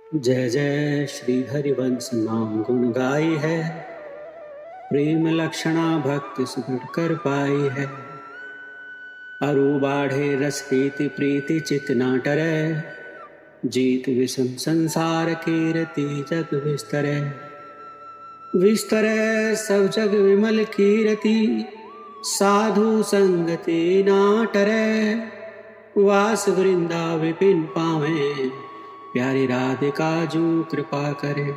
जय जय श्री हरिवंश नाम गुण गाई है, प्रेम लक्षणा भक्ति सुदृढ़ कर पाई है। अरु बाढ़े रस प्रीति प्रीति चित ना टरै, जीत विषम संसार कीरति जग विस्तरै। विस्तरै सब जग विमल कीरति, साधु संगति ना टरै। वास वृंदा विपिन पावें, प्यारी राधिका जू कृपा करे।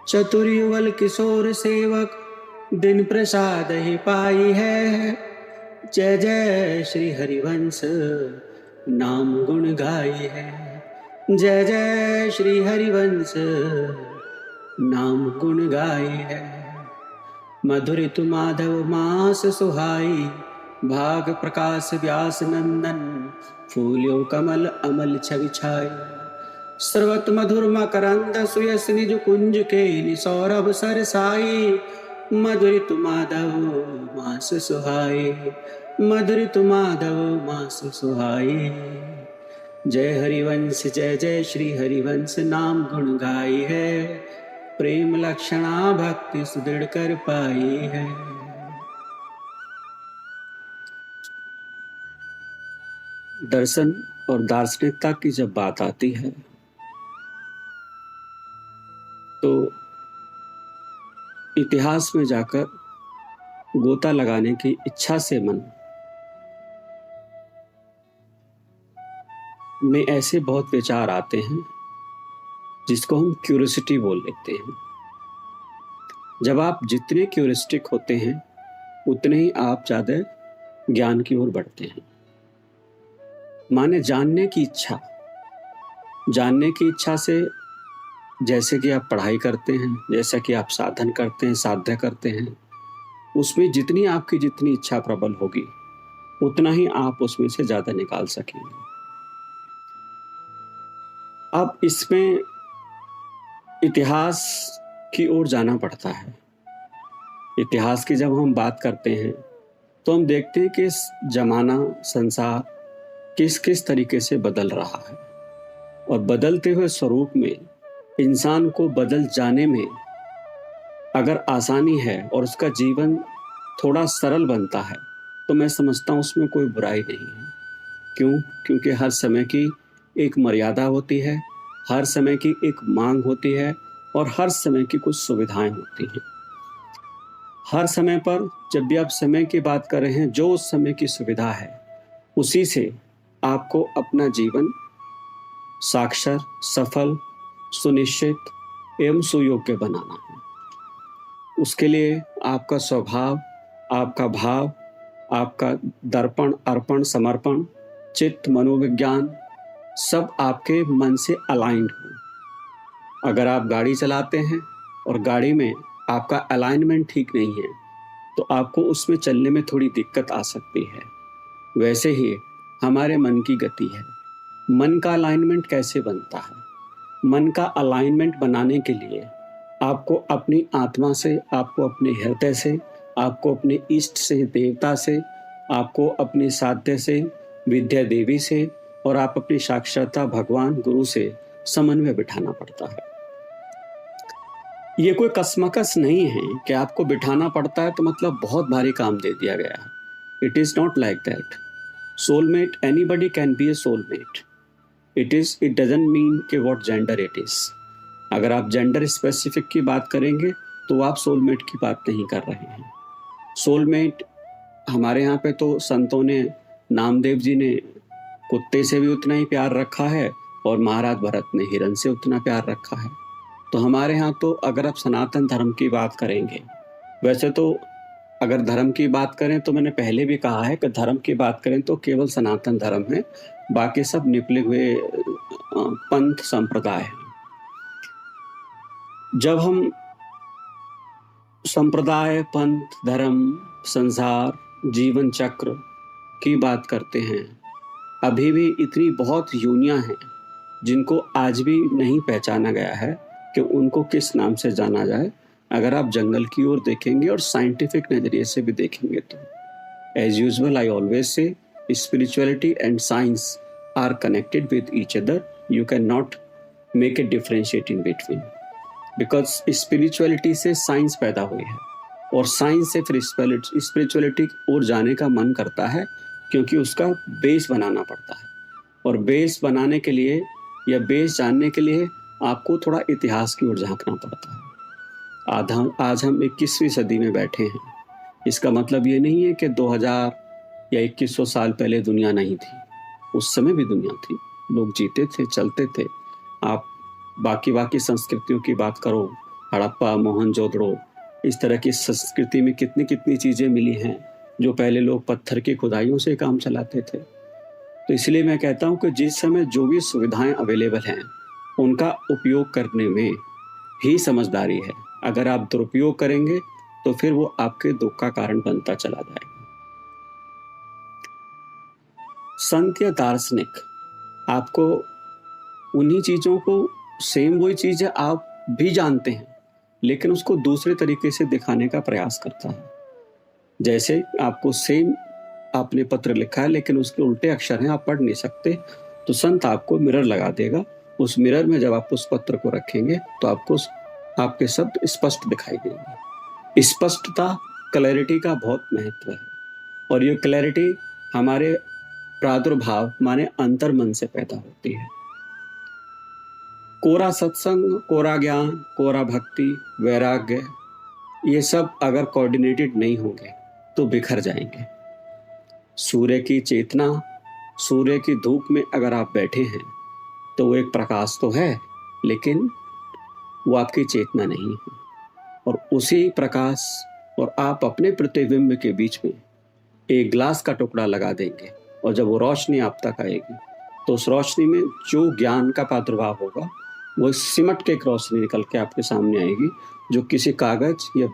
चतुर युगल किशोर सेवक, दिन प्रसाद ही पाई है। जय जय श्री हरिवंश नाम गुण गाई है। जय जय श्री हरिवंश नाम गुण गाई है। मधुरित माधव मास सुहाई, भाग प्रकाश व्यास नंदन, फूल्यो कमल अमल छवि छाई। सर्वत मधुर मकरंद सुयस निज कुंज के सौरभ सरसाई। मधुरित माधव मास सुहाई, मधुरित माधव मास सुहाई। जय हरिवंश जय जय श्री हरिवंश नाम गुण गाई है, प्रेम लक्षणा भक्ति सुदृढ़ कर पाई है। दर्शन और दार्शनिकता की जब बात आती है तो इतिहास में जाकर गोता लगाने की इच्छा से मन में ऐसे बहुत विचार आते हैं जिसको हम क्यूरियोसिटी बोल लेते हैं। जब आप जितने क्यूरियस्टिक होते हैं उतने ही आप ज़्यादा ज्ञान की ओर बढ़ते हैं। माने जानने की इच्छा से जैसे कि आप पढ़ाई करते हैं, जैसा कि आप साधन करते हैं, साध्य करते हैं, उसमें जितनी आपकी जितनी इच्छा प्रबल होगी उतना ही आप उसमें से ज़्यादा निकाल सकेंगे। अब इसमें इतिहास की ओर जाना पड़ता है। इतिहास की जब हम बात करते हैं तो हम देखते हैं कि जमाना संसार किस किस तरीके से बदल रहा है, और बदलते हुए स्वरूप में इंसान को बदल जाने में अगर आसानी है और उसका जीवन थोड़ा सरल बनता है तो मैं समझता हूँ उसमें कोई बुराई नहीं है। क्यों? क्योंकि हर समय की एक मर्यादा होती है, हर समय की एक मांग होती है, और हर समय की कुछ सुविधाएं होती हैं। हर समय पर जब भी आप समय की बात कर रहे हैं, जो उस समय की सुविधा है उसी से आपको अपना जीवन साक्षर, सफल, सुनिश्चित एवं सुयोग्य बनाना है। उसके लिए आपका स्वभाव, आपका भाव, आपका दर्पण, अर्पण, समर्पण, चित्त, मनोविज्ञान सब आपके मन से अलाइंड हो। अगर आप गाड़ी चलाते हैं और गाड़ी में आपका अलाइनमेंट ठीक नहीं है तो आपको उसमें चलने में थोड़ी दिक्कत आ सकती है। वैसे ही हमारे मन की गति है। मन का अलाइनमेंट कैसे बनता है? मन का अलाइनमेंट बनाने के लिए आपको अपनी आत्मा से, आपको अपने हृदय से, आपको अपने इष्ट से, देवता से, आपको अपने साध्य से, विद्या देवी से, और आप अपनी साक्षरता भगवान गुरु से समन्वय बिठाना पड़ता है। ये कोई कसमकस नहीं है कि आपको बिठाना पड़ता है तो मतलब बहुत भारी काम दे दिया गया है। It is not like that. Soulmate, anybody can be A soulmate. It doesn't mean कि व्हाट जेंडर इट इज। अगर आप जेंडर स्पेसिफिक की बात करेंगे तो आप सोलमेट की बात नहीं कर रहे हैं। सोलमेट हमारे यहाँ पे तो संतों ने, नामदेव जी ने कुत्ते से भी उतना ही प्यार रखा है और महाराज भरत ने हिरण से उतना प्यार रखा है। तो हमारे यहाँ तो अगर आप सनातन धर्म की बात करेंगे, वैसे तो अगर धर्म की बात करें तो मैंने पहले भी कहा है कि धर्म की बात करें तो केवल सनातन धर्म है, बाकी सब निकले हुए पंथ संप्रदाय हैं। जब हम संप्रदाय, पंथ, धर्म, संसार, जीवन चक्र की बात करते हैं, अभी भी इतनी बहुत योनियां हैं जिनको आज भी नहीं पहचाना गया है कि उनको किस नाम से जाना जाए। अगर आप जंगल की ओर देखेंगे और साइंटिफिक नजरिए से भी देखेंगे तो as usual I always say spirituality and science are connected with each other. You cannot make a differentiate in between, because spirituality से साइंस पैदा हुई है और साइंस से फिर स्पिरिचुअलिटी और जाने का मन करता है, क्योंकि उसका बेस बनाना पड़ता है। और बेस बनाने के लिए या बेस जानने के लिए आपको थोड़ा इतिहास की ओर झांकना पड़ता है। आज हम 21वीं सदी में बैठे हैं, इसका मतलब ये नहीं है कि 2000 या 2100 साल पहले दुनिया नहीं थी। उस समय भी दुनिया थी, लोग जीते थे, चलते थे। आप बाकी संस्कृतियों की बात करो, हड़प्पा, मोहनजोदड़ो, इस तरह की संस्कृति में कितनी कितनी चीज़ें मिली हैं जो पहले लोग पत्थर की खुदाइयों से काम चलाते थे। तो इसलिए मैं कहता हूँ कि जिस समय जो भी सुविधाएं अवेलेबल हैं उनका उपयोग करने में ही समझदारी है। अगर आप दुरुपयोग करेंगे तो फिर वो आपके दुख का कारण बनता चला जाएगा। संत या दार्शनिक आपको उन्हीं चीज़ों को, सेम वही चीज़ है, आप भी जानते हैं, लेकिन उसको दूसरे तरीके से दिखाने का प्रयास करता है। जैसे आपको सेम आपने पत्र लिखा है लेकिन उसके उल्टे अक्षर हैं, आप पढ़ नहीं सकते, तो संत आपको मिरर लगा देगा। उस मिरर में जब आप उस पत्र को रखेंगे तो आपको आपके शब्द स्पष्ट दिखाई देंगे। स्पष्टता, क्लैरिटी का बहुत महत्व है, और ये क्लैरिटी हमारे प्रादुर्भाव माने अंतर मन से पैदा होती है। कोरा सत्संग, कोरा ज्ञान, कोरा भक्ति, वैराग्य, ये सब अगर कोऑर्डिनेटेड नहीं होंगे तो बिखर जाएंगे। सूर्य की चेतना, सूर्य की धूप में अगर आप बैठे हैं तो वो एक प्रकाश तो है, लेकिन वो आपकी चेतना नहीं है। और उसी प्रकाश और आप अपने प्रतिबिंब के बीच में एक ग्लास का टुकड़ा लगा देंगे, और जब वो रोशनी आप तक आएगी तो उस रोशनी में जो ज्ञान का प्रादुर्भाव होगा वो सिमट के एक रोशनी निकल के आपके सामने आएगी, जो किसी कागज या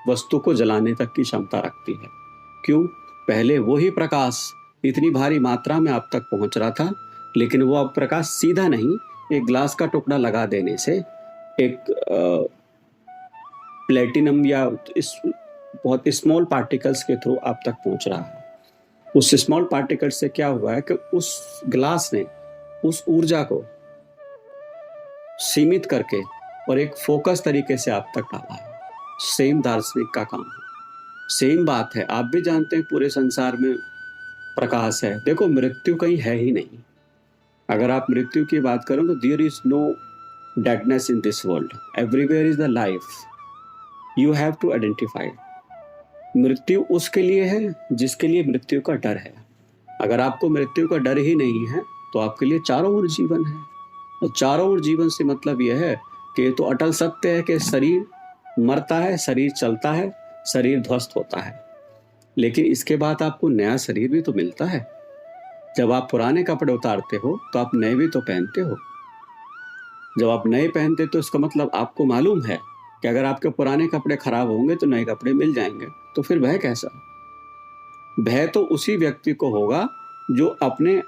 वस्तु को जलाने तक की क्षमता रखती है। क्यों? पहले वही प्रकाश इतनी भारी मात्रा में आप तक पहुंच रहा था, लेकिन वो अब प्रकाश सीधा नहीं, एक ग्लास का टुकड़ा लगा देने से एक प्लेटिनम या बहुत स्मॉल पार्टिकल्स के थ्रू आप तक पहुंच रहा है। उस स्मॉल पार्टिकल से क्या हुआ है कि उस ग्लास ने उस ऊर्जा को सीमित करके और एक फोकस तरीके से आप तक डाला है। सेम दार्शनिक का काम है, सेम बात है। आप भी जानते हैं पूरे संसार में प्रकाश है। देखो, मृत्यु कहीं है ही नहीं। अगर आप मृत्यु की बात करो तो there is no deadness in this world, everywhere is the life, you have to identify. मृत्यु उसके लिए है जिसके लिए मृत्यु का डर है। अगर आपको मृत्यु का डर ही नहीं है तो आपके लिए चारों ओर जीवन है। और चारों ओर जीवन से मतलब यह है कि तो अटल सत्य है कि शरीर मरता है, शरीर चलता है, शरीर ध्वस्त होता है, लेकिन इसके बाद आपको नया शरीर भी तो मिलता है। जब आप पुराने कपड़े उतारते हो तो आप नए भी तो पहनते हो। जब आप नए पहनते तो इसका मतलब आपको मालूम है कि अगर आपके पुराने कपड़े खराब होंगे तो नए कपड़े मिल जाएंगे। तो फिर भय कैसा? भय तो उसी व्यक्ति को होगा जो अपने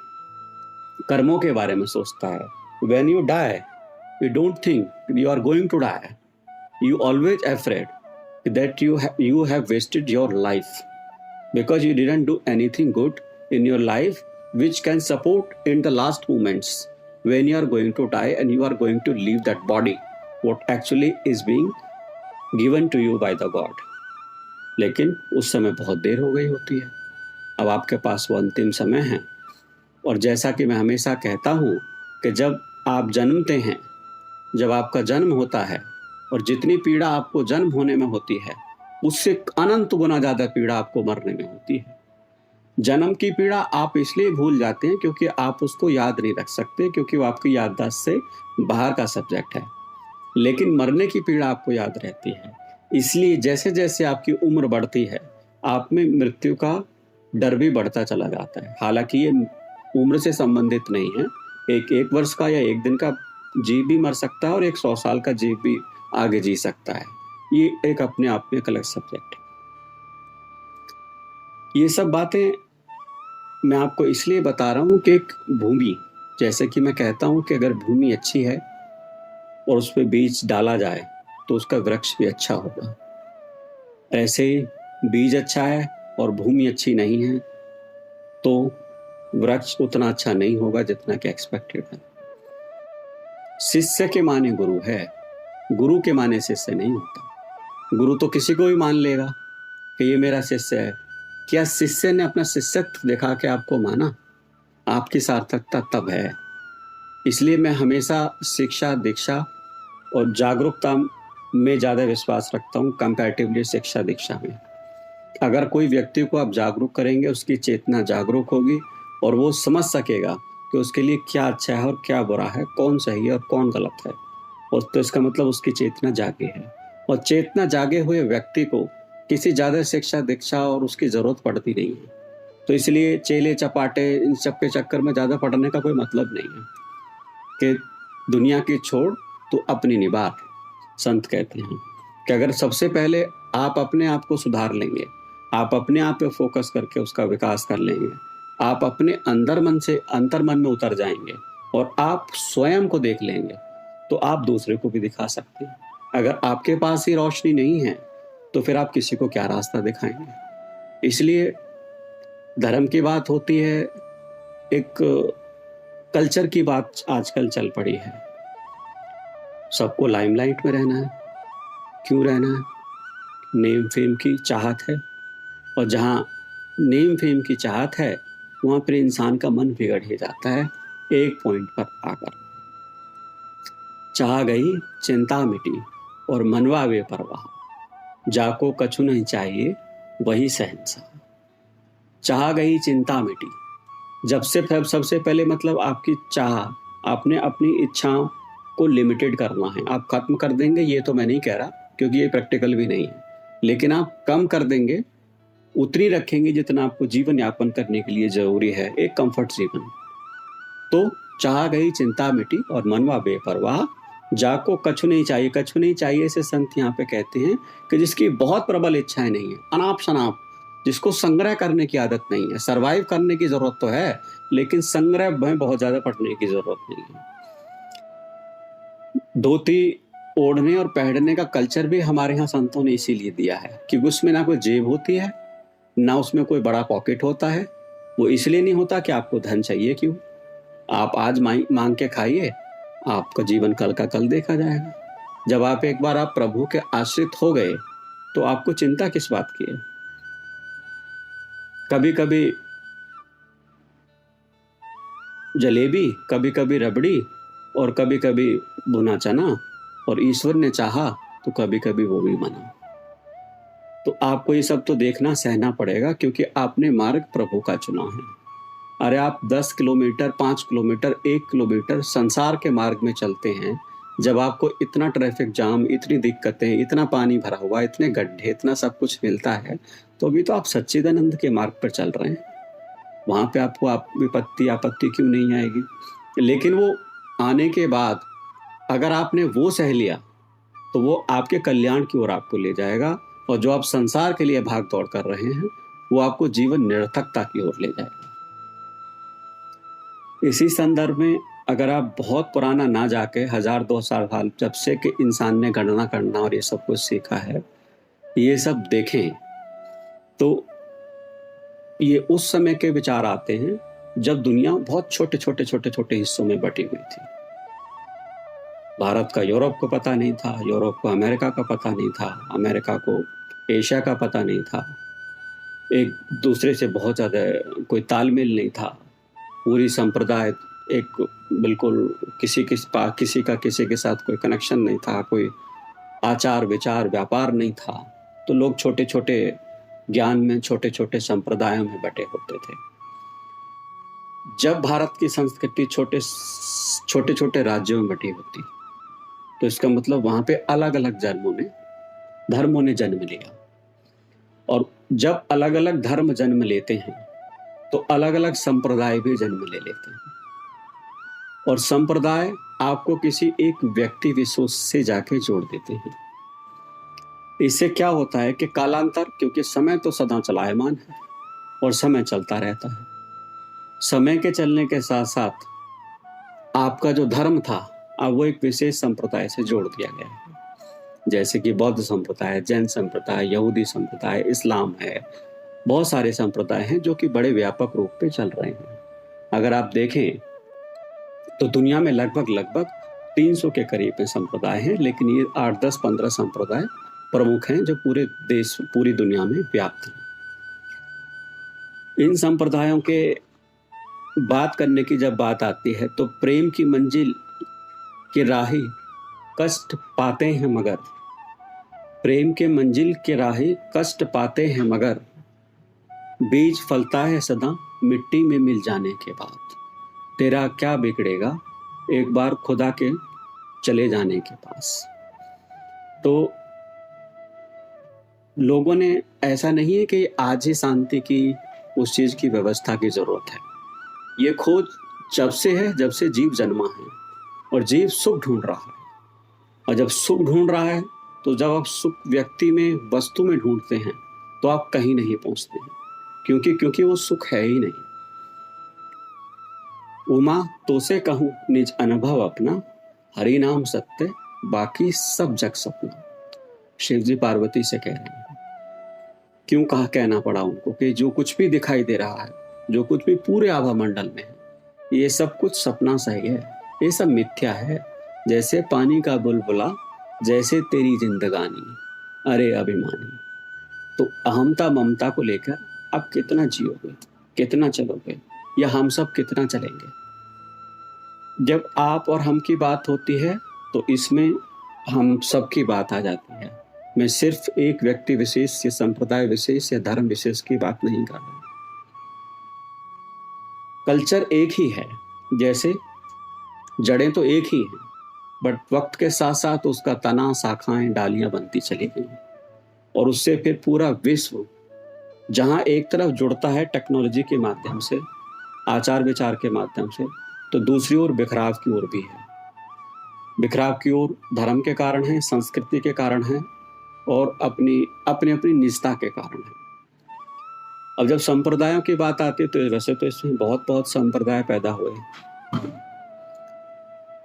कर्मों के बारे में सोचता है। When you die, you don't think you are going to die. You always afraid that you have wasted your life because you didn't do anything good in your life which can support in the last moments when you are going to die and you are going to leave that body, what actually is being given to you by the God. लेकिन उस समय बहुत देर हो गई होती है। अब आपके पास वो अंतिम समय है। और जैसा कि मैं हमेशा कहता हूँ कि जब आप जन्मते हैं, जब आपका जन्म होता है, और जितनी पीड़ा आपको जन्म होने में होती है उससे अनंत गुना ज़्यादा पीड़ा आपको मरने में होती है। जन्म की पीड़ा आप इसलिए भूल जाते हैं क्योंकि आप उसको याद नहीं रख सकते, क्योंकि वो आपकी याददाश्त से बाहर का सब्जेक्ट है। लेकिन मरने की पीड़ा आपको याद रहती है। इसलिए जैसे जैसे आपकी उम्र बढ़ती है आप में मृत्यु का डर भी बढ़ता चला जाता है। हालांकि ये उम्र से संबंधित नहीं है। एक वर्ष का या एक दिन का जीव भी मर सकता है और एक 100 साल का जीव भी आगे जी सकता है। ये एक अपने आप में एक अलग सब्जेक्ट है। ये सब बातें मैं आपको इसलिए बता रहा हूँ कि एक भूमि, जैसे कि मैं कहता हूँ कि अगर भूमि अच्छी है और उस पर बीज डाला जाए तो उसका वृक्ष भी अच्छा होगा। ऐसे बीज अच्छा है और भूमि अच्छी नहीं है तो वृक्ष उतना अच्छा नहीं होगा जितना कि एक्सपेक्टेड है। शिष्य के माने गुरु है, गुरु के माने शिष्य नहीं होता। गुरु तो किसी को भी मान लेगा कि ये मेरा शिष्य है। क्या शिष्य ने अपना शिष्यत्व दिखा के आपको माना? आपकी सार्थकता तब है। इसलिए मैं हमेशा शिक्षा, दीक्षा और जागरूकता में ज़्यादा विश्वास रखता हूँ कंपैरेटिवली शिक्षा दीक्षा में। अगर कोई व्यक्ति को आप जागरूक करेंगे, उसकी चेतना जागरूक होगी और वो समझ सकेगा कि उसके लिए क्या अच्छा है और क्या बुरा है, कौन सही है और कौन गलत है, और तो इसका मतलब उसकी चेतना जागे है। और चेतना जागे हुए व्यक्ति को किसी ज़्यादा शिक्षा दीक्षा और उसकी ज़रूरत पड़ती नहीं है। तो इसलिए चेले चपाटे इन सब के चक्कर में ज़्यादा पढ़ने का कोई मतलब नहीं है कि दुनिया की छोड़ तो अपनी निभार। संत कहते हैं कि अगर सबसे पहले आप अपने आप को सुधार लेंगे, आप अपने आप पे फोकस करके उसका विकास कर लेंगे, आप अपने अंतर मन में उतर जाएंगे और आप स्वयं को देख लेंगे, तो आप दूसरे को भी दिखा सकते हैं। अगर आपके पास ही रोशनी नहीं है तो फिर आप किसी को क्या रास्ता दिखाएंगे? इसलिए धर्म की बात होती है, एक कल्चर की बात आजकल चल पड़ी है। सबको लाइमलाइट में रहना है। क्यों रहना है? नेम फेम की चाहत है, और जहाँ नेम फेम की चाहत है वहाँ पर इंसान का मन बिगड़ ही जाता है एक पॉइंट पर आकर। चाह गई चिंता मिटी और मनवा बेपरवाह, जाको कछु नहीं चाहिए वही शहंशाह। चाह गई चिंता मिटी, जब से सबसे पहले मतलब आपकी चाह, आपने अपनी इच्छाओं को लिमिटेड करना है। आप खत्म कर देंगे ये तो मैं नहीं कह रहा, क्योंकि ये प्रैक्टिकल भी नहीं है, लेकिन आप कम कर देंगे, उतनी रखेंगे जितना आपको जीवन यापन करने के लिए जरूरी है, एक कंफर्ट जीवन। तो चाह गई चिंता मिटी और मनवा बेपरवाह, जाको कछु नहीं चाहिए। कछु नहीं चाहिए से संत यहाँ पे कहते हैं कि जिसकी बहुत प्रबल इच्छाएं नहीं है, अनाप शनाप, जिसको संग्रह करने की आदत नहीं है। सर्वाइव करने की जरूरत तो है, लेकिन संग्रह में बहुत ज्यादा पढ़ने की जरूरत नहीं है। धोती ओढ़ने और पहनने का कल्चर भी हमारे यहाँ संतों ने इसीलिए दिया है कि उसमें ना कोई जेब होती है, ना उसमें कोई बड़ा पॉकेट होता है। वो इसलिए नहीं होता कि आपको धन चाहिए। क्यों? आप आज मांग के खाइए, आपका जीवन कल का कल देखा जाएगा। जब आप एक बार आप प्रभु के आश्रित हो गए तो आपको चिंता किस बात की है? कभी कभी जलेबी, कभी कभी रबड़ी और कभी कभी भुना चना, और ईश्वर ने चाहा तो कभी कभी वो भी मना। तो आपको ये सब तो देखना सहना पड़ेगा, क्योंकि आपने मार्ग प्रभु का चुना है। अरे आप 10 किलोमीटर, 5 किलोमीटर, 1 किलोमीटर संसार के मार्ग में चलते हैं, जब आपको इतना ट्रैफिक जाम, इतनी दिक्कतें, इतना पानी भरा हुआ, इतने गड्ढे, इतना सब कुछ मिलता है, तो अभी तो आप सच्चिदानंद के मार्ग पर चल रहे हैं। वहां पे आपको विपत्ति आपत्ति क्यों नहीं आएगी? लेकिन वो आने के बाद अगर आपने वो सह लिया तो वो आपके कल्याण की ओर आपको ले जाएगा, और जो आप संसार के लिए भाग दौड़ कर रहे हैं वो आपको जीवन निरर्थकता की ओर ले जाएगा। इसी संदर्भ में अगर आप बहुत पुराना ना जाके 1000-2000 साल जब से कि इंसान ने गणना करना और ये सब कुछ सीखा है, ये सब देखें, तो ये उस समय के विचार आते हैं जब दुनिया बहुत छोटे छोटे हिस्सों में बटी हुई थी। भारत का यूरोप को पता नहीं था, यूरोप को अमेरिका का पता नहीं था, अमेरिका को एशिया का पता नहीं था, एक दूसरे से बहुत ज़्यादा कोई तालमेल नहीं था, पूरी संप्रदाय एक बिल्कुल किसी का किसी के साथ कोई कनेक्शन नहीं था, कोई आचार विचार व्यापार नहीं था। तो लोग छोटे छोटे ज्ञान में, छोटे छोटे संप्रदायों में बटे होते थे। जब भारत की संस्कृति छोटे छोटे राज्यों में बटी होती, तो इसका मतलब वहां पे अलग अलग धर्मों ने जन्म लिया, और जब अलग अलग धर्म जन्म लेते हैं तो अलग अलग संप्रदाय भी जन्म ले लेते हैं, और संप्रदाय आपको किसी एक व्यक्ति विशेष से जाके जोड़ देते हैं। इससे क्या होता है कि कालांतर, क्योंकि समय तो सदा चलायमान है और समय चलता रहता है, समय के चलने के साथ साथ आपका जो धर्म था अब वो एक विशेष संप्रदाय से जोड़ दिया गया है। जैसे कि बौद्ध संप्रदाय, जैन संप्रदाय, यहूदी संप्रदाय, इस्लाम है, बहुत सारे संप्रदाय हैं जो कि बड़े व्यापक रूप पे चल रहे हैं। अगर आप देखें तो दुनिया में लगभग 300 के करीब में संप्रदाय हैं, लेकिन ये 8, 10, 15 संप्रदाय प्रमुख हैं जो पूरे देश, पूरी दुनिया में व्याप्त हैं। इन संप्रदायों के बात करने की जब बात आती है तो प्रेम की मंजिल के राही कष्ट पाते हैं मगर, प्रेम के मंजिल के राही कष्ट पाते हैं मगर, बीज फलता है सदा मिट्टी में मिल जाने के बाद। तेरा क्या बिगड़ेगा एक बार खुदा के चले जाने के पास। तो लोगों ने, ऐसा नहीं है कि आज ही शांति की उस चीज की व्यवस्था की जरूरत है। ये खोज जब से है, जब से जीव जन्मा है, और जीव सुख ढूंढ रहा है। और जब सुख ढूंढ रहा है तो जब आप सुख व्यक्ति में, वस्तु में ढूंढते हैं तो आप कहीं नहीं पहुंचते हैं, क्योंकि वो सुख है ही नहीं। उमा तो से कहूं निज अनुभव अपना, हरि नाम सत्य बाकी सब जग सपना। शिव जी पार्वती से कह रहे हैं। क्यों कहना पड़ा उनको कि जो कुछ भी दिखाई दे रहा है, जो कुछ भी पूरे आभा मंडल में है, ये सब कुछ सपना सही है, ये सब मिथ्या है। जैसे पानी का बुलबुला, जैसे तेरी जिंदगानी, अरे अभिमानी। तो अहमता ममता को लेकर आप कितना जियोगे, कितना चलोगे, या हम सब कितना चलेंगे। जब आप और हम की बात होती है तो इसमें हम सब की बात आ जाती है। मैं सिर्फ एक व्यक्ति विशेष या संप्रदाय विशेष या धर्म विशेष की बात नहीं कर रहा। कल्चर एक ही है, जैसे जड़ें तो एक ही हैं, बट वक्त के साथ साथ उसका तना, शाखाएं, डालियां बनती चली गई, और उससे फिर पूरा विश्व जहां एक तरफ जुड़ता है टेक्नोलॉजी के माध्यम से, आचार विचार के माध्यम से, तो दूसरी ओर बिखराव की ओर भी है। बिखराव की ओर धर्म के कारण है, संस्कृति के कारण है, और अपनी अपनी निजता के कारण है। अब जब संप्रदायों की बात आती है तो वैसे तो इसमें बहुत संप्रदाय पैदा हुए,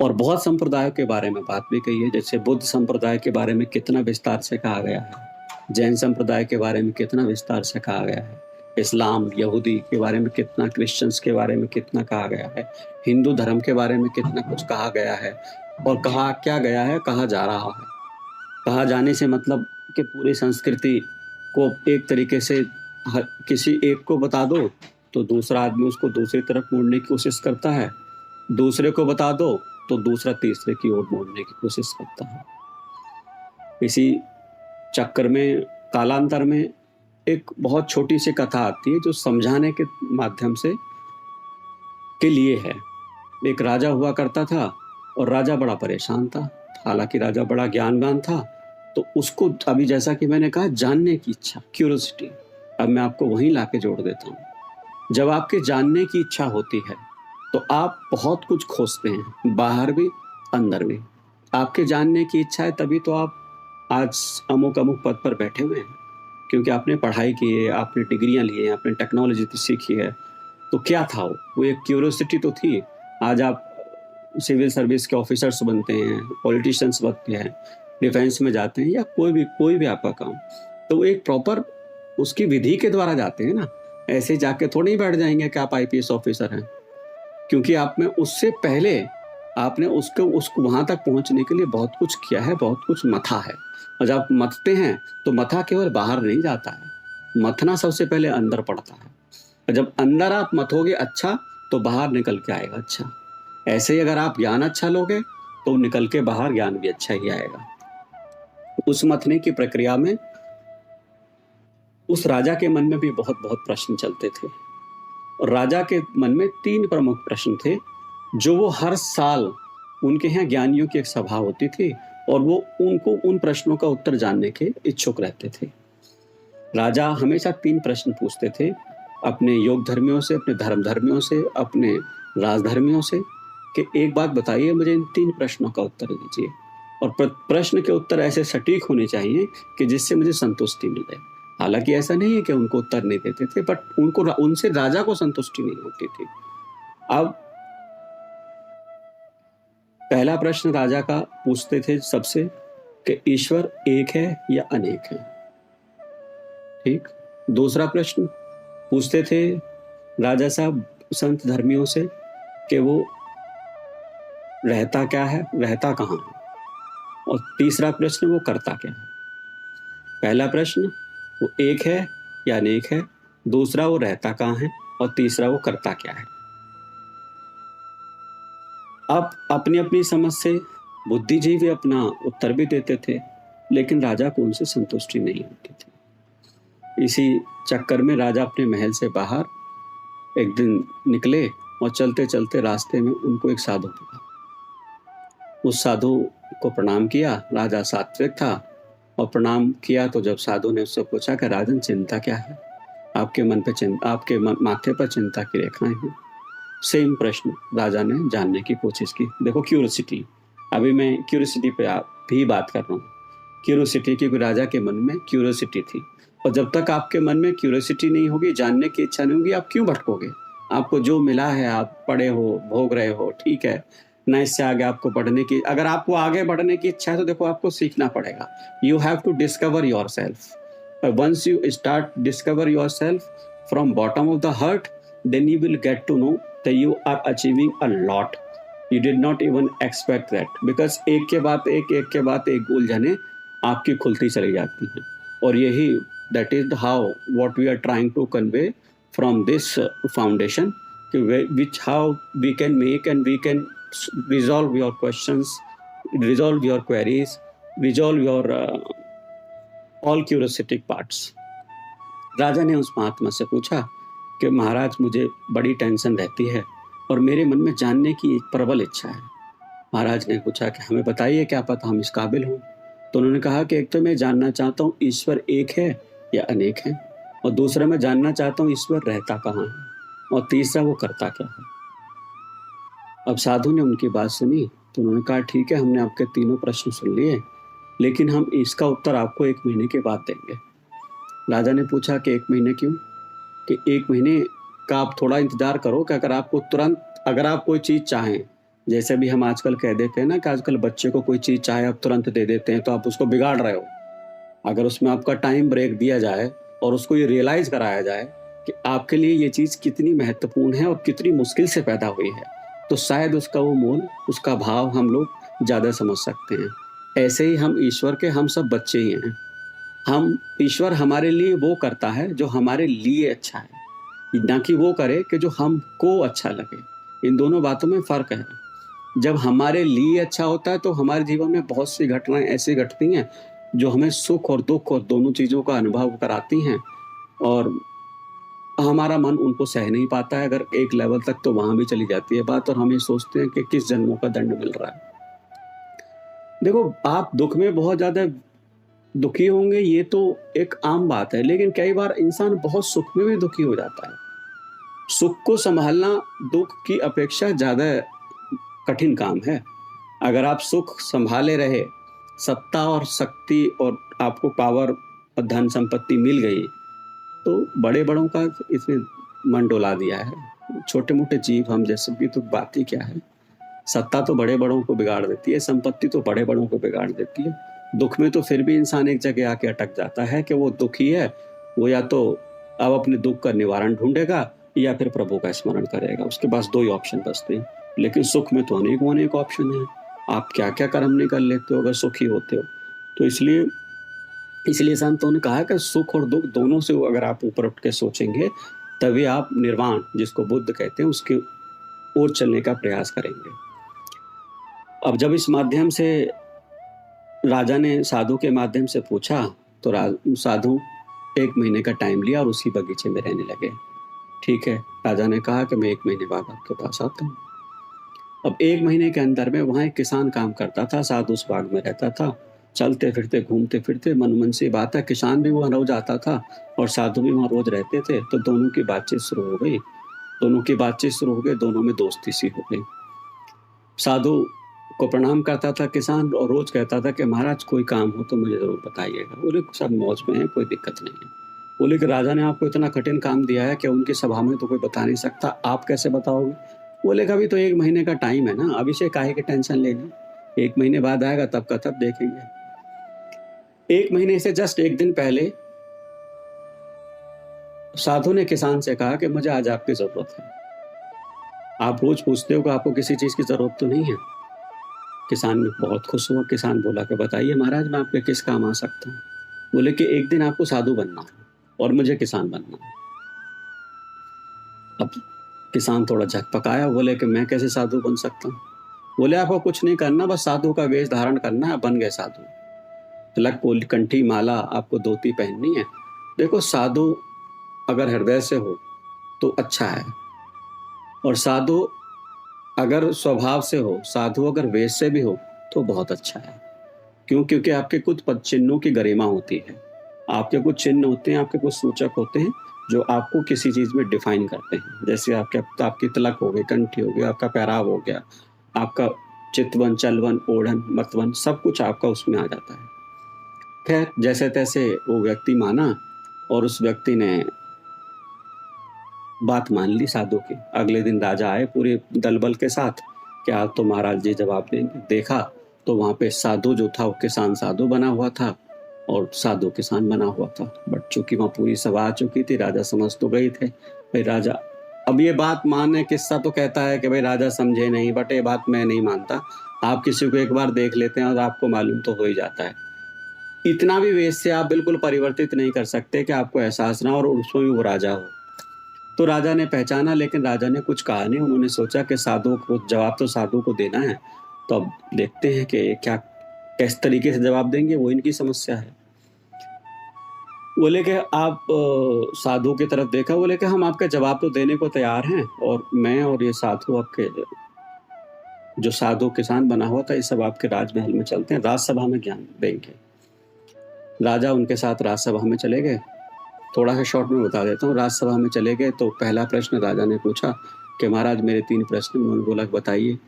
और बहुत संप्रदायों के बारे में बात भी कही है। जैसे बुद्ध संप्रदाय के बारे में कितना विस्तार से कहा गया है, जैन संप्रदाय के बारे में कितना विस्तार से कहा गया है, इस्लाम, यहूदी के बारे में कितना, क्रिश्चियंस के बारे में कितना कहा गया है, हिंदू धर्म के बारे में कितना कुछ कहा गया है, और कहा क्या गया है, कहा जा रहा है। कहा जाने से मतलब कि पूरी संस्कृति को एक तरीके से किसी एक को बता दो तो दूसरा आदमी उसको दूसरी तरफ मोड़ने की कोशिश करता है, दूसरे को बता दो तो दूसरा तीसरे की ओर मोड़ने की कोशिश करता है। इसी चक्कर में कालांतर में एक बहुत छोटी सी कथा आती है जो समझाने के माध्यम से के लिए है। एक राजा हुआ करता था, और राजा बड़ा परेशान था। हालांकि राजा बड़ा ज्ञानवान था, तो उसको अभी जैसा कि मैंने कहा जानने की इच्छा, क्यूरियोसिटी, अब मैं आपको वहीं लाके जोड़ देता हूँ। जब आपके जानने की इच्छा होती है तो आप बहुत कुछ खोजते हैं, बाहर भी अंदर भी। आपके जानने की इच्छा है तभी तो आप आज अमुक पद पर बैठे हुए हैं, क्योंकि आपने पढ़ाई की है, आपने डिग्रियां ली है, आपने टेक्नोलॉजी सीखी है। तो क्या था वो एक क्यूरियोसिटी तो थी। आज आप सिविल सर्विस के ऑफिसर्स बनते हैं, पॉलिटिशियंस बनते हैं, डिफेंस में जाते हैं, या कोई भी आपका काम, तो एक प्रॉपर उसकी विधि के द्वारा जाते हैं ना। ऐसे जाके थोड़ी ही बैठ जाएंगे कि आप आईपीएस ऑफिसर हैं, क्योंकि आप में उससे पहले आपने उसको वहां तक पहुंचने के लिए बहुत कुछ किया है, बहुत कुछ मथा है। और जब मथते हैं तो मथा केवल बाहर नहीं जाता है, मथना सबसे पहले अंदर पड़ता है। और जब अंदर आप मथोगे अच्छा तो बाहर निकल के आएगा अच्छा। ऐसे ही अगर आप ज्ञान अच्छा लोगे तो निकल के बाहर ज्ञान भी अच्छा ही आएगा। उस मथने की प्रक्रिया में उस राजा के मन में भी बहुत प्रश्न चलते थे, और राजा के मन में 3 प्रमुख प्रश्न थे जो वो हर साल, उनके यहाँ ज्ञानियों की एक सभा होती थी, और वो उनको उन प्रश्नों का उत्तर जानने के इच्छुक रहते थे। राजा हमेशा 3 प्रश्न पूछते थे अपने योग धर्मियों से, अपने धर्म धर्मियों से, अपने राजधर्मियों से, कि एक बात बताइए, मुझे इन 3 प्रश्नों का उत्तर दीजिए, और प्रश्न के उत्तर ऐसे सटीक होने चाहिए कि जिससे मुझे संतुष्टि मिले। हालांकि ऐसा नहीं है कि उनको उत्तर नहीं देते थे, बट उनसे राजा को संतुष्टि नहीं होती थी। अब पहला प्रश्न राजा का पूछते थे सबसे कि ईश्वर एक है या अनेक है। ठीक। दूसरा प्रश्न पूछते थे राजा साहब संत धर्मियों से कि वो रहता क्या है, रहता कहाँ है, और तीसरा प्रश्न वो करता क्या है। पहला प्रश्न वो एक है या अनेक है, दूसरा वो रहता कहाँ है, और तीसरा वो करता क्या है। अब अपनी अपनी समझ से बुद्धिजीवी अपना उत्तर भी देते थे, लेकिन राजा को उनसे संतुष्टि नहीं होती थी। इसी चक्कर में राजा अपने महल से बाहर एक दिन निकले और चलते चलते रास्ते में उनको एक साधु मिला। उस साधु को प्रणाम किया। राजा सात्विक था और प्रणाम किया तो जब साधु ने उससे पूछा कि राजन, चिंता क्या है, आपके मन पे चिंता, आपके माथे पर चिंता की रेखाएं हैं। सेम प्रश्न राजा ने जानने की कोशिश की। देखो क्यूरियोसिटी, अभी मैं क्यूरियोसिटी पे भी बात कर रहा हूँ। क्यूरियोसिटी, क्योंकि राजा के मन में क्यूरियोसिटी थी, और जब तक आपके मन में क्यूरियोसिटी नहीं होगी, जानने की इच्छा नहीं होगी, आप क्यों भटकोगे। आपको जो मिला है, आप पढ़े हो, भोग रहे हो, ठीक है ना, इससे आगे आपको पढ़ने की, अगर आपको आगे बढ़ने की इच्छा है तो देखो आपको सीखना पड़ेगा। You have to discover yourself. Once you start discover yourself from bottom of the heart, then you will get to know that you are achieving a lot. You did not even expect that, because एक के बाद एक उलझने आपकी खुलती चली जाती हैं। और यही that is how what we are trying to convey from this foundation, which how we can make and we can resolve your questions, resolve your queries, resolve your all curiosity parts. राजा ने उस महात्मा से पूछा कि महाराज, मुझे बड़ी tension रहती है और मेरे मन में जानने की एक प्रबल इच्छा है। महाराज ने पूछा कि हमें बताइए, क्या पता हम इस काबिल हों। तो उन्होंने कहा कि एक तो मैं जानना चाहता हूँ ईश्वर एक है या अनेक है, और दूसरा मैं जानना चाहता हूँ ईश्वर रहता कहाँ है, और तीसरा वो करता क्या है। अब साधु ने उनकी बात सुनी तो उन्होंने कहा ठीक है, हमने आपके तीनों प्रश्न सुन लिए, लेकिन हम इसका उत्तर आपको 1 महीने के बाद देंगे। राजा ने पूछा कि 1 महीने क्यों। कि 1 महीने का आप थोड़ा इंतजार करो, कि अगर आपको तुरंत, अगर आप कोई चीज़ चाहें, जैसे भी हम आजकल कह देते हैं ना कि आजकल बच्चे को कोई चीज़ चाहे आप तुरंत दे देते हैं, तो आप उसको बिगाड़ रहे हो। अगर उसमें आपका टाइम ब्रेक दिया जाए और उसको ये रियलाइज़ कराया जाए कि आपके लिए ये चीज़ कितनी महत्वपूर्ण है और कितनी मुश्किल से पैदा हुई है, तो शायद उसका वो मोल, उसका भाव हम लोग ज़्यादा समझ सकते हैं। ऐसे ही हम ईश्वर के, हम सब बच्चे ही हैं। हम, ईश्वर हमारे लिए वो करता है जो हमारे लिए अच्छा है, ना कि वो करे कि जो हमको अच्छा लगे। इन दोनों बातों में फ़र्क है। जब हमारे लिए अच्छा होता है तो हमारे जीवन में बहुत सी घटनाएं ऐसी घटती हैं जो हमें सुख और दुख और दोनों चीज़ों का अनुभव कराती हैं, और हमारा मन उनको सह नहीं पाता है। अगर एक लेवल तक तो वहाँ भी चली जाती है बात, और हम ये सोचते हैं कि किस जन्मों का दंड मिल रहा है। देखो, आप दुख में बहुत ज़्यादा दुखी होंगे, ये तो एक आम बात है, लेकिन कई बार इंसान बहुत सुख में भी दुखी हो जाता है। सुख को संभालना दुख की अपेक्षा ज़्यादा कठिन काम है। अगर आप सुख संभाले रहे, सत्ता और शक्ति और आपको पावर और धन संपत्ति मिल गई, तो बड़े बड़ों का इसने मन डोला दिया है। छोटे मोटे जीव हम जैसे की तो बात ही क्या है। सत्ता तो बड़े बड़ों को बिगाड़ देती है, संपत्ति तो बड़े बड़ों को बिगाड़ देती है। दुख में तो फिर भी इंसान एक जगह आके अटक जाता है कि वो दुखी है, वो या तो अब अपने दुख का निवारण ढूंढेगा या फिर प्रभु का स्मरण करेगा। उसके पास 2 ही ऑप्शन बचते हैं। लेकिन सुख में तो अनेक ऑप्शन है। आप क्या क्या कर्म नहीं कर लेते हो अगर सुखी होते हो। तो इसलिए संतों ने कहा कि सुख और दुख दोनों से अगर आप ऊपर उठ के सोचेंगे, तभी आप निर्वाण, जिसको बुद्ध कहते हैं, उसके ओर चलने का प्रयास करेंगे। अब जब इस माध्यम से राजा ने साधु के माध्यम से पूछा, तो साधु 1 महीने का टाइम लिया और उसी बगीचे में रहने लगे। ठीक है, राजा ने कहा कि मैं 1 महीने बाद आपके पास आता हूँ। अब 1 महीने के अंदर में वहाँ एक किसान काम करता था, साधु उस बाग में रहता था। चलते फिरते, घूमते फिरते, मन से बात है, किसान भी वहाँ रोज आता था और साधु भी वहाँ रोज रहते थे। तो दोनों की बातचीत शुरू हो गई, दोनों में दोस्ती सी हो गई। साधु को प्रणाम करता था किसान, और रोज कहता था कि महाराज कोई काम हो तो मुझे जरूर बताइएगा। बोले सब मौज में है, कोई दिक्कत नहीं है। बोले कि राजा ने आपको इतना कठिन काम दिया है कि उनकी सभा में तो कोई बता नहीं सकता, आप कैसे बताओगे। बोले अभी तो 1 महीने का टाइम है ना, अभी से काहे की टेंशन लेनी, 1 महीने बाद आएगा तब का तब देखेंगे। 1 महीने से जस्ट 1 दिन पहले साधु ने किसान से कहा कि मुझे आज आपकी जरूरत है। आप रोज पूछते हो कि आपको किसी चीज की जरूरत तो नहीं है, किसान बहुत खुश हुआ। किसान बोला कि बताइए महाराज, मैं आपके किस काम आ सकता हूँ? बोले कि एक दिन आपको साधु बनना है और मुझे किसान बनना है। अब किसान थोड़ा झकपकाया, बोले कि मैं कैसे साधु बन सकता हूँ? बोले आपको कुछ नहीं करना, बस साधु का वेश धारण करना है, बन गए साधु। तिलक कंठी माला आपको धोती पहननी है। देखो, साधु अगर हृदय से हो तो अच्छा है, और साधु अगर स्वभाव से हो, साधु अगर वेश से भी हो तो बहुत अच्छा है। क्यों? क्योंकि आपके कुछ पद चिन्हों की गरिमा होती है, आपके कुछ चिन्ह होते हैं, आपके कुछ सूचक होते हैं जो आपको किसी चीज में डिफाइन करते हैं। जैसे आपकी तिलक हो गई, कंठी हो गई, आपका पहराव हो गया, आपका चितवन, चलवन, ओढ़न, मतवन, सब कुछ आपका उसमें आ जाता है। खैर, जैसे तैसे वो व्यक्ति माना और उस व्यक्ति ने बात मान ली साधु की। अगले दिन राजा आए पूरे दल बल के साथ कि आज तो महाराज जी जवाब देंगे। देखा तो वहां पे साधु जो था वो किसान साधु बना हुआ था और साधु किसान बना हुआ था। बट चूंकि वहां पूरी सभा आ चुकी थी, राजा समझ तो गए थे। भाई राजा, अब ये बात माने, किस्सा तो कहता है कि भाई राजा समझे नहीं, बट ये बात मैं नहीं मानता। आप किसी को एक बार देख लेते हैं और आपको मालूम तो हो ही जाता है। इतना भी वेश से आप बिल्कुल परिवर्तित नहीं कर सकते कि आपको एहसास ना हो और उसमें भी वो राजा हो। तो राजा ने पहचाना, लेकिन राजा ने कुछ कहा नहीं। उन्होंने सोचा कि साधु को जवाब तो साधु को देना है, तो अब देखते हैं कि क्या किस तरीके से जवाब देंगे, वो इनकी समस्या है। बोले कि आप साधु की तरफ देखा, बोले कि हम आपका जवाब तो देने को तैयार हैं, और मैं और ये साधु आपके जो साधु किसान बना हुआ था, ये सब आपके राजमहल में चलते हैं, राजसभा में ज्ञान देंगे। राजा उनके साथ राजसभा में चले गए। थोड़ा सा शॉर्ट में बता देता हूँ। राजसभा में चले गए तो पहला प्रश्न राजा ने पूछा कि महाराज मेरे 3 प्रश्न। उन्होंने बोला बताइए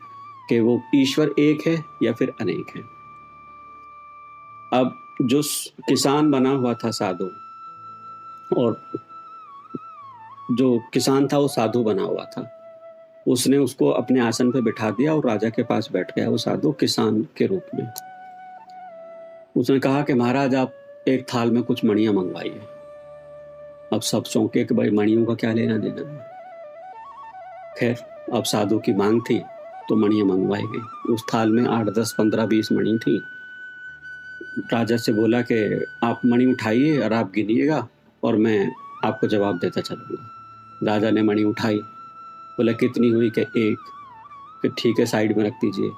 कि वो ईश्वर एक है या फिर अनेक है। अब जो किसान बना हुआ था साधु, और जो किसान था वो साधु बना हुआ था, उसने उसको अपने आसन पे बिठा दिया और राजा के पास बैठ गया वो साधु किसान के रूप में। उसने कहा कि महाराज आप एक थाल में कुछ मणियां मंगवाइए। अब सब चौंके कि भाई मणियों का क्या लेना देना है। खैर, अब साधु की मांग थी तो मणियां मंगवाई गई। उस थाल में 8, 10, 15, 20 मणि थी। राजा से बोला कि आप मणि उठाइए और आप गिनिएगा और मैं आपको जवाब देता चलूंगा। राजा ने मणि उठाई, बोला कितनी हुई? कि 1। कि ठीक है, साइड में रख दीजिए।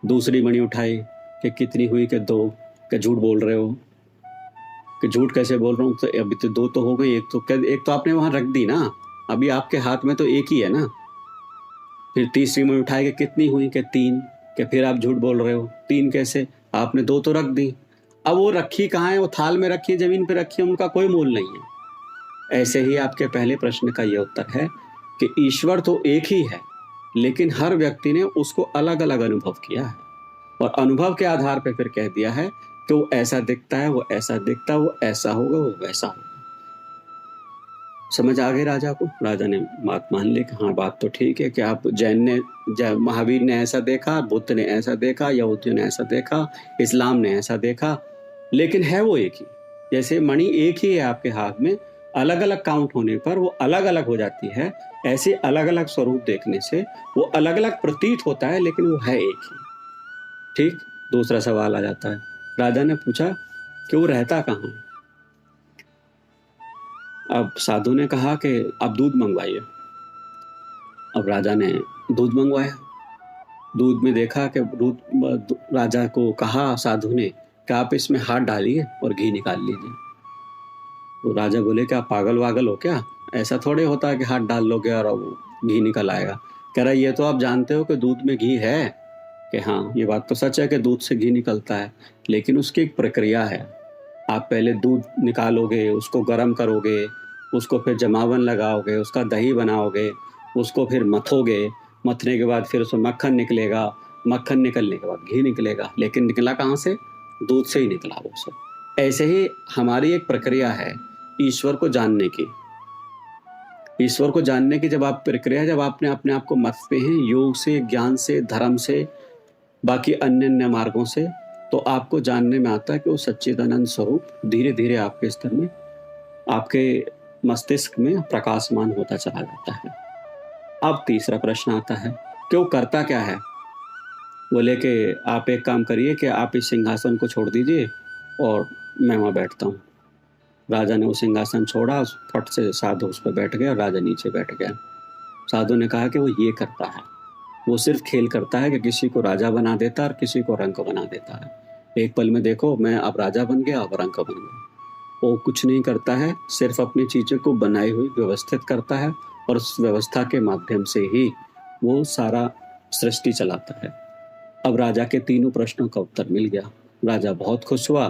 दूसरी मणि उठाई, कि कितनी हुई? कि 2। कि झूठ बोल रहे हो। कि झूठ कैसे बोल रहा हूँ? तो अभी तो 2 तो हो गई, एक तो आपने वहां रख दी ना, अभी आपके हाथ में तो एक ही है ना। फिर तीसरी मणि उठाई, कि कितनी हुई? कि 3। कि फिर आप झूठ बोल रहे हो, 3 कैसे? आपने 2 तो रख दी। अब वो रखी कहाँ है? वो थाल में रखी है, जमीन पे रखी है, उनका कोई मोल नहीं है। ऐसे ही आपके पहले प्रश्न का यह उत्तर है कि ईश्वर तो एक ही है, लेकिन हर व्यक्ति ने उसको अलग अलग अनुभव किया है, और अनुभव के आधार पर फिर कह दिया है कि वो ऐसा दिखता है, वो ऐसा दिखता है, वो ऐसा होगा, वो वैसा होगा। समझ आ गई राजा को? राजा ने बात मान ली कि हाँ, बात तो ठीक है कि आप महावीर ने ऐसा देखा, बुद्ध ने ऐसा देखा, यहूदियों ने ऐसा देखा, इस्लाम ने ऐसा देखा, लेकिन है वो एक ही। जैसे मणि एक ही है आपके हाथ में, अलग अलग काउंट होने पर वो अलग अलग हो जाती है, ऐसे अलग अलग स्वरूप देखने से वो अलग अलग प्रतीत होता है, लेकिन वो है एक ही। ठीक। दूसरा सवाल आ जाता है। राजा ने पूछा कि वो रहता कहाँ है? अब साधु ने कहा कि आप दूध मंगवाइए। अब राजा ने दूध मंगवाया। दूध में देखा कि राजा को कहा साधु ने कि आप इसमें हाथ डालिए और घी निकाल लीजिए। तो राजा बोले कि आप पागल वागल हो क्या? ऐसा थोड़े होता है कि हाथ डाल लोगे और घी निकल आएगा। कह रहा ये तो आप जानते हो कि दूध में घी है। कि हाँ, ये बात तो सच है कि दूध से घी निकलता है, लेकिन उसकी एक प्रक्रिया है। आप पहले दूध निकालोगे, उसको गर्म करोगे, उसको फिर जमावन लगाओगे, उसका दही बनाओगे, उसको फिर मथोगे, मथने के बाद फिर उसमें मक्खन निकलेगा, मक्खन निकलने के बाद घी निकलेगा। लेकिन निकला कहाँ से? दूध से ही निकला वो सब। ऐसे ही हमारी एक प्रक्रिया है ईश्वर को जानने की। ईश्वर को जानने की जब आप प्रक्रिया, जब आपने अपने आप को मथते हैं योग से, ज्ञान से, धर्म से, बाकी अन्य अन्य मार्गों से, तो आपको जानने में आता है कि वो सच्चिदानंद स्वरूप धीरे धीरे आपके स्तर में, आपके मस्तिष्क में प्रकाशमान होता चला जाता है। अब तीसरा प्रश्न आता है कि वो करता क्या है? बोले कि आप एक काम करिए कि आप इस सिंहासन को छोड़ दीजिए और मैं वहाँ बैठता हूँ। राजा ने वो सिंहासन छोड़ा, फट से साधु उस पर बैठ गया, राजा नीचे बैठ गया। साधु ने कहा कि वो ये करता है, वो सिर्फ खेल करता है कि किसी को राजा बना देता है और किसी को रंक बना देता है। एक पल में देखो मैं अब राजा बन गया, अब रंक बन गया। वो कुछ नहीं करता है, सिर्फ अपनी चीज़ों को बनाई हुई व्यवस्थित करता है और उस व्यवस्था के माध्यम से ही वो सारा सृष्टि चलाता है। अब राजा के तीनों प्रश्नों का उत्तर मिल गया। राजा बहुत खुश हुआ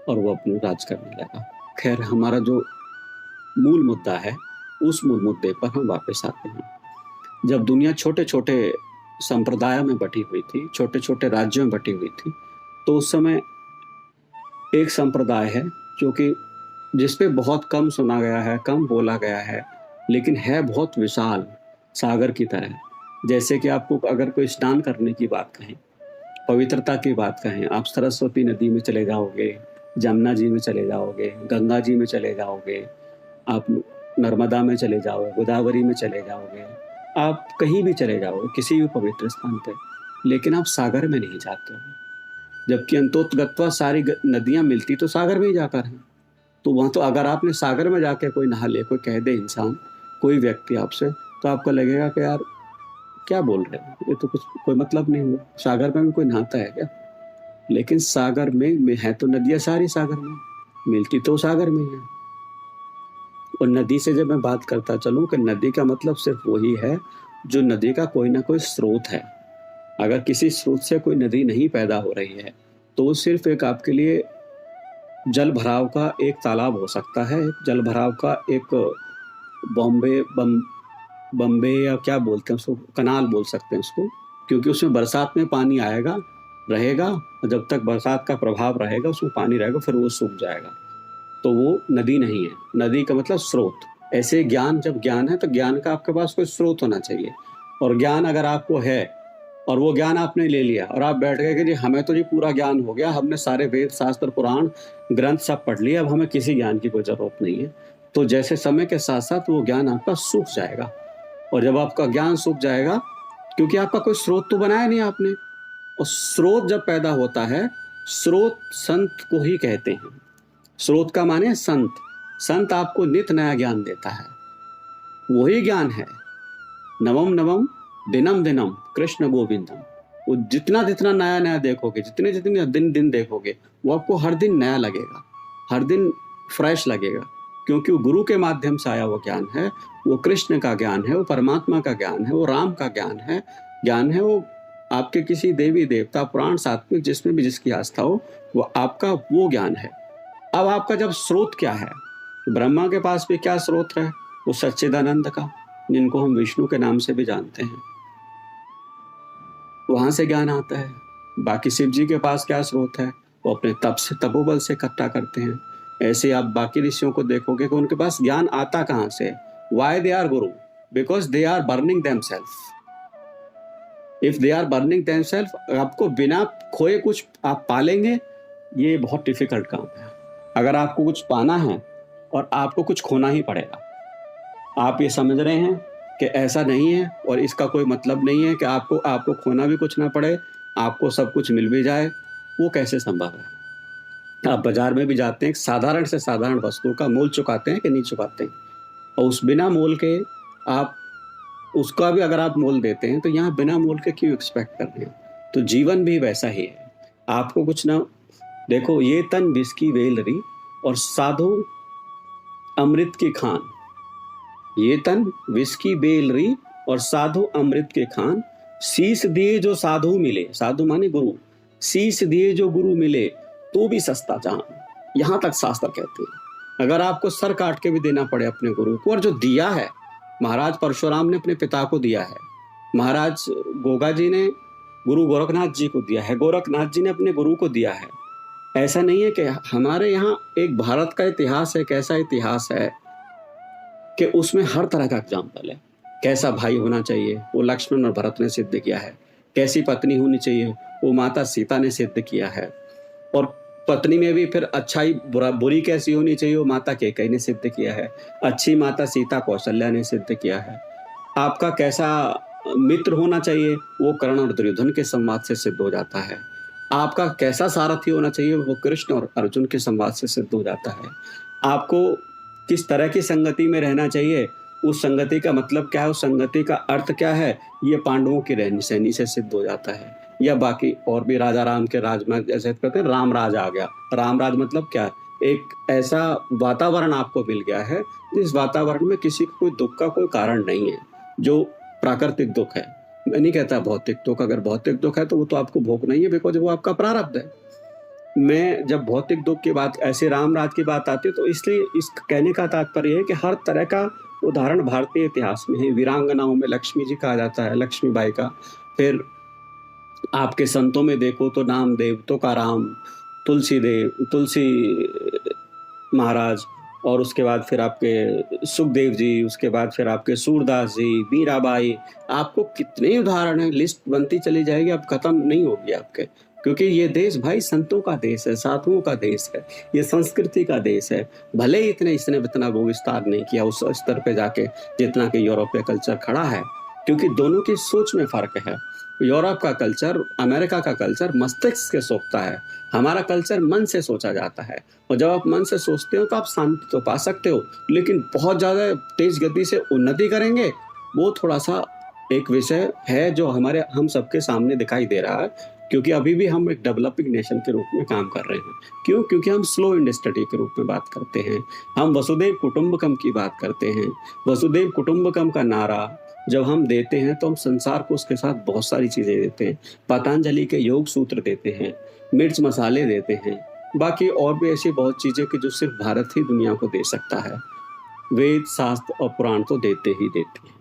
और वो अपने राज करने लगा। खैर, हमारा जो मूल मुद्दा है, उस मूल मुद्दे पर हम वापस आते हैं। जब दुनिया छोटे छोटे संप्रदायों में बटी हुई थी, छोटे छोटे राज्यों में बटी हुई थी, तो उस समय एक संप्रदाय है जो कि जिसपे बहुत कम सुना गया है, कम बोला गया है, लेकिन है बहुत विशाल, सागर की तरह। जैसे कि आपको अगर कोई स्नान करने की बात कहें, पवित्रता की बात कहें, आप सरस्वती नदी में चले जाओगे, जमुना जी में चले जाओगे, गंगा जी में चले जाओगे, आप नर्मदा में चले जाओगे, गोदावरी में चले जाओगे, आप कहीं भी चले जाओगे किसी भी पवित्र स्थान पे, लेकिन आप सागर में नहीं जाते हो। जबकि अंतोतगत्वा सारी नदियां मिलती तो सागर में ही जाकर हैं। तो वहाँ तो अगर आपने सागर में जाके कोई नहा ले, कोई कह दे इंसान, कोई व्यक्ति आपसे, तो आपको लगेगा कि यार क्या बोल रहे हैं, ये तो कुछ कोई मतलब नहीं हुआ, सागर में भी कोई नहाता है क्या? लेकिन सागर में है तो नदियां सारी सागर में, मिलती तो सागर में है। और नदी से जब मैं बात करता चलूं कि नदी का मतलब सिर्फ वही है जो नदी का कोई ना कोई स्रोत है। अगर किसी स्रोत से कोई नदी नहीं पैदा हो रही है तो वो सिर्फ एक आपके लिए जल भराव का एक तालाब हो सकता है, जल भराव का एक बम्बे या क्या बोलते हैं उसको, कनाल बोल सकते हैं उसको, क्योंकि उसमें बरसात में पानी आएगा, रहेगा, और जब तक बरसात का प्रभाव रहेगा उसमें पानी रहेगा, फिर वो सूख जाएगा। तो वो नदी नहीं है। नदी का मतलब स्रोत। ऐसे ज्ञान, जब ज्ञान है तो ज्ञान का आपके पास कोई स्रोत होना चाहिए। और ज्ञान अगर आपको है और वो ज्ञान आपने ले लिया और आप बैठ गए कि जी हमें तो जी पूरा ज्ञान हो गया, हमने सारे वेद शास्त्र पुराण ग्रंथ सब पढ़ लिए, अब हमें किसी ज्ञान की कोई जरूरत नहीं है, तो जैसे समय के साथ साथ वो ज्ञान आपका सूख जाएगा। और जब आपका ज्ञान सूख जाएगा, क्योंकि आपका कोई स्रोत तो बनाया नहीं आपने, और स्रोत जब पैदा होता है, स्रोत संत को ही कहते हैं। स्रोत का माने संत। संत आपको नित नया ज्ञान देता है, वही ज्ञान है नवम नवम दिनम दिनम कृष्ण गोविंदम। वो जितना जितना नया नया देखोगे, जितने जितने दिन दिन देखोगे, वो आपको हर दिन नया लगेगा, हर दिन फ्रेश लगेगा, क्योंकि वो गुरु के माध्यम से आया वो ज्ञान है, वो कृष्ण का ज्ञान है, वो परमात्मा का ज्ञान है, वो राम का ज्ञान है, वो आपके किसी देवी देवता पुराण सात्विक जिसमें भी जिसकी आस्था हो, वो आपका वो ज्ञान है। अब आपका जब स्रोत क्या है, ब्रह्मा के पास भी क्या स्रोत है, वो सच्चिदानंद का, जिनको हम विष्णु के नाम से भी जानते हैं, वहां से ज्ञान आता है। बाकी शिव जी के पास क्या स्रोत है, वो अपने तप से, तपोबल से इकट्ठा करते हैं। ऐसे आप बाकी ऋषियों को देखोगे कि उनके पास ज्ञान आता कहां से? Why they are guru? Because they are burning themselves. If they are burning themselves, आपको बिना खोए कुछ आप पालेंगे, ये बहुत डिफिकल्ट काम है। अगर आपको कुछ पाना है और आपको कुछ खोना ही पड़ेगा। आप ये समझ रहे हैं कि ऐसा नहीं है और इसका कोई मतलब नहीं है कि आपको खोना भी कुछ ना पड़े, आपको सब कुछ मिल भी जाए, वो कैसे संभव है? आप बाजार में भी जाते हैं, साधारण से साधारण वस्तु का मोल चुकाते हैं कि नहीं चुकाते हैं, और उस बिना मोल के आप उसका भी अगर आप मोल देते हैं, तो यहाँ बिना मोल के क्यों एक्सपेक्ट कर रहे हैं? तो जीवन भी वैसा ही है। आपको कुछ ना, देखो, ये तन विस्की वेलरी और साधु अमृत की खान, ये तन विस्की बेलरी और साधु अमृत के खान, शीश दिए जो साधु मिले, साधु माने गुरु, शीश दिए जो गुरु मिले तो भी सस्ता जहां, यहां तक शास्त्र कहते हैं। अगर आपको सर काट के भी देना पड़े अपने गुरु को, और जो दिया है, महाराज परशुराम ने अपने पिता को दिया है, महाराज गोगा जी ने गुरु गोरखनाथ जी को दिया है, गोरखनाथ जी ने अपने गुरु को दिया है। ऐसा नहीं है कि हमारे यहाँ एक भारत का इतिहास है, कैसा इतिहास है कि उसमें हर तरह का एग्जाम्पल है। कैसा भाई होना चाहिए, वो लक्ष्मण और भरत ने सिद्ध किया है। कैसी पत्नी होनी चाहिए, वो माता सीता ने सिद्ध किया है। और पत्नी में भी फिर अच्छाई बुरी कैसी होनी चाहिए, वो माता कैकेयी ने सिद्ध किया है। अच्छी माता सीता कौशल्या ने सिद्ध किया है। आपका कैसा मित्र होना चाहिए वो कर्ण और दुर्योधन के संवाद से सिद्ध हो जाता है। आपका कैसा सारथी होना चाहिए वो कृष्ण और अर्जुन के संवाद से सिद्ध हो जाता है। आपको किस तरह की संगति में रहना चाहिए, उस संगति का मतलब क्या है, उस संगति का अर्थ क्या है, ये पांडवों की रहनी सहनी से सिद्ध हो जाता है। या बाकी और भी राजा राम के राज में जैसे कहते हैं राम राज आ गया। राम राज मतलब क्या है, एक ऐसा वातावरण आपको मिल गया है जिस वातावरण में किसी को कोई दुख का कोई कारण नहीं है, जो प्राकृतिक दुख है। मैं नहीं कहता भौतिक दुख, अगर भौतिक दुख है तो वो तो आपको भोगना ही है, बिकॉज वो आपका प्रारब्ध है। मैं जब भौतिक दुख की बात, ऐसे राम राज की बात आती है, तो इसलिए इस कहने का तात्पर्य है कि हर तरह का उदाहरण भारतीय इतिहास में है। वीरांगनाओं में लक्ष्मी जी कहा जाता है, लक्ष्मीबाई का। फिर आपके संतों में देखो तो नामदेव, तुकाराम, तुलसी महाराज, और उसके बाद फिर आपके सुखदेव जी, उसके बाद फिर आपके सूरदास जी, मीराबाई। आपको कितने उदाहरण हैं, लिस्ट बनती चली जाएगी, अब खत्म नहीं होगी आपके। क्योंकि ये देश भाई संतों का देश है, साधुओं का देश है, ये संस्कृति का देश है। भले ही इसने इतना वो विस्तार नहीं किया उस स्तर पे जाके जितना कि यूरोपीय कल्चर खड़ा है, क्योंकि दोनों की सोच में फर्क है। यूरोप का कल्चर, अमेरिका का कल्चर मस्तिष्क से सोचता है, हमारा कल्चर मन से सोचा जाता है। और जब आप मन से सोचते हो तो आप शांति तो पा सकते हो, लेकिन बहुत ज़्यादा तेज गति से उन्नति करेंगे वो थोड़ा सा एक विषय है जो हम सबके सामने दिखाई दे रहा है। क्योंकि अभी भी हम एक डेवलपिंग नेशन के रूप में काम कर रहे हैं। क्यों? क्योंकि हम स्लो एंड स्टडी के रूप में बात करते हैं, हम वसुधैव कुटुंबकम की बात करते हैं। वसुधैव कुटुंबकम का नारा जब हम देते हैं तो हम संसार को उसके साथ बहुत सारी चीज़ें देते हैं। पतंजलि के योग सूत्र देते हैं, मिर्च मसाले देते हैं, बाकी और भी ऐसी बहुत चीज़ें कि जो सिर्फ भारत ही दुनिया को दे सकता है। वेद, शास्त्र और पुराण तो देते ही देते हैं।